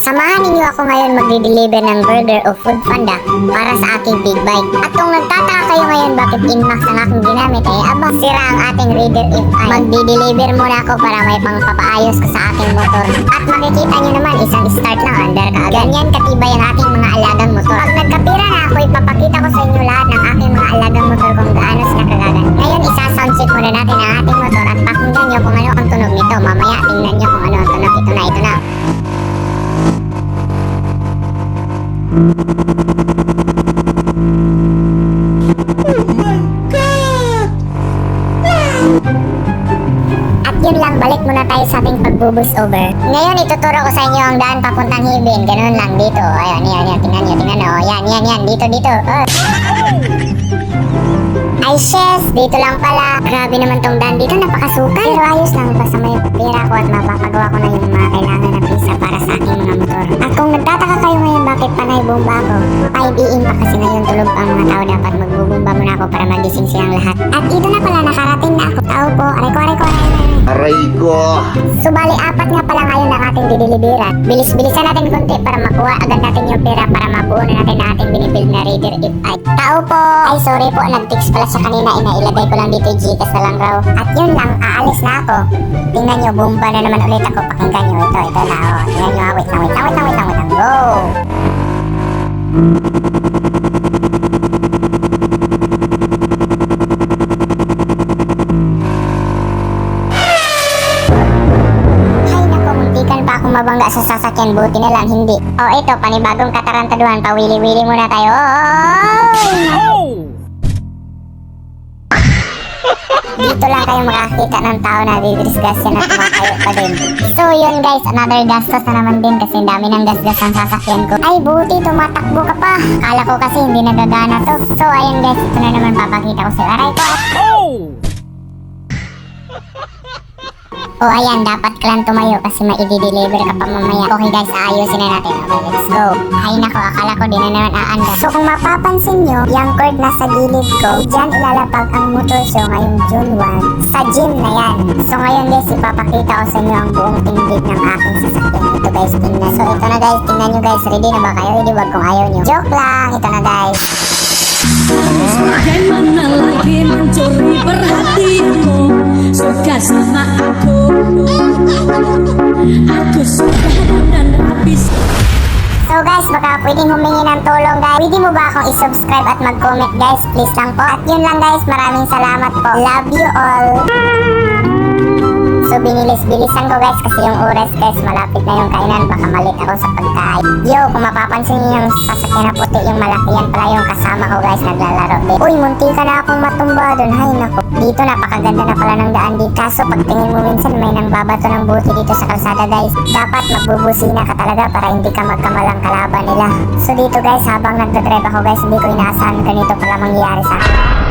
Samahan ninyo ako ngayon magdi-deliver ng burger o food panda para sa aking big bike. At kung nagtataka kayo ngayon bakit Inmax ang aking ginamit ay abang sira ang ating Raider FI. Magdi-deliver muna ako para may pangpapaayos ko sa aking motor. At makikita nyo naman isang start lang under ka. Ganyan katibay ang aking mga alagang motor. Pag nagkapira na ako, ipapakita ko sa inyo lahat ng aking mga alagang motor kung gaano sila kagagan. Ngayon isa-soundcheck muna natin ang ating motor at pakinggan nyo kung ano ang tunog nito. Mamaya tingnan nyo kung ano ang tunog. Ito na. At yun lang, balik muna tayo sa ating pag-boost over. Ngayon, ituturo ko sa inyo ang daan papuntang Hibin. Ganun lang dito. Ayan, tingnan nyo. Oh, yan, dito. Oh. Ay, shes, dito lang pala. Grabe naman tong daan dito, napakasukal. Pero ayos lang, basta may pera ko at mapapagawa ko na yung mga kailangan na pisa para sa aking mga motor. At kung nagtataka kayo ngayon bakit panay bomba ako, 5 pa kasi ngayon tulog ang mga tao, dapat magbubomba muna ako para magising silang lahat. At dito na pala, nakarating na ako. Tao po, aray ko. Aray ko! Subali, 4 nga pala ngayon ang ating dideliveran. Bilis-bilisan natin konti para makuha agad natin yung pera para mabuo na natin na ating binibuild na Raider FI. Tao po! Ay, sorry po, nag-text pala siya kanina. Inailagay ko lang dito yung Gcash na lang raw. At yun lang, aalis na ako. Tingnan nyo, bomba na naman ulit ako. Pakinggan nyo, ito na. Oh. Tingnan nyo, wait lang. Go! Mabangga sa sasakyan, buti na lang hindi. Oh, ito, panibagong katarantaduhan. Pawili-wili muna tayo. Dito lang kayo makakita ng tao na didisgrasya na tumatayo pa din. So yun guys, another gastos na naman din kasi dami ng gasgas ang sasakyan ko. Ay buti, tumatakbo ka pa. Kala ko kasi hindi nagagana to. So ayun guys, ito na naman papakita ko sa aray ko. O ayan, dapat ka lang tumayo kasi ma-i-deliver ka pa mamaya. Okay guys, ayusin na natin. Okay, let's go. Ay nako, akala ko din na naman aanda. So kung mapapansin nyo, yung cord nasa gilid ko, dyan ilalapag ang motor show ngayong June 1 sa gym na yan. So ngayon guys, ipapakita ko sa inyo ang buong tindig ng aking sasakyan. Ito guys, tingnan. So ito na guys, tingnan nyo guys. Ready na ba kayo? Ready, wag kung ayaw nyo. Joke lang, ito na guys. Bagaimana lagi mencuri perhatianmu, suka sama aku suka dan habis. So guys, baka pwedeng humingi ng tulong guys. Pwede mo ba akong i-subscribe at mag-comment guys? Please lang po. At yun lang guys, maraming salamat po. Love you all. So binilis-bilisan ko guys kasi yung oras guys, malapit na yung kainan. Baka malit ako sa pagkain. Yo, kung mapapansin niyo yung sasakyan na puti, yung malaki yan pala yung kasama ko guys, naglalaro din. Uy, munti ka na akong matumba dun. Hay nako, dito napakaganda na pala ng daan dito. Kaso pagtingin mo minsan may nang babato ng buti dito sa kalsada guys. Dapat magbubusina ka talaga para hindi ka magkamalang kalaban nila. So dito guys, habang nagdadrive ako guys, hindi ko inaasahan ganito pala mangyayari sa akin.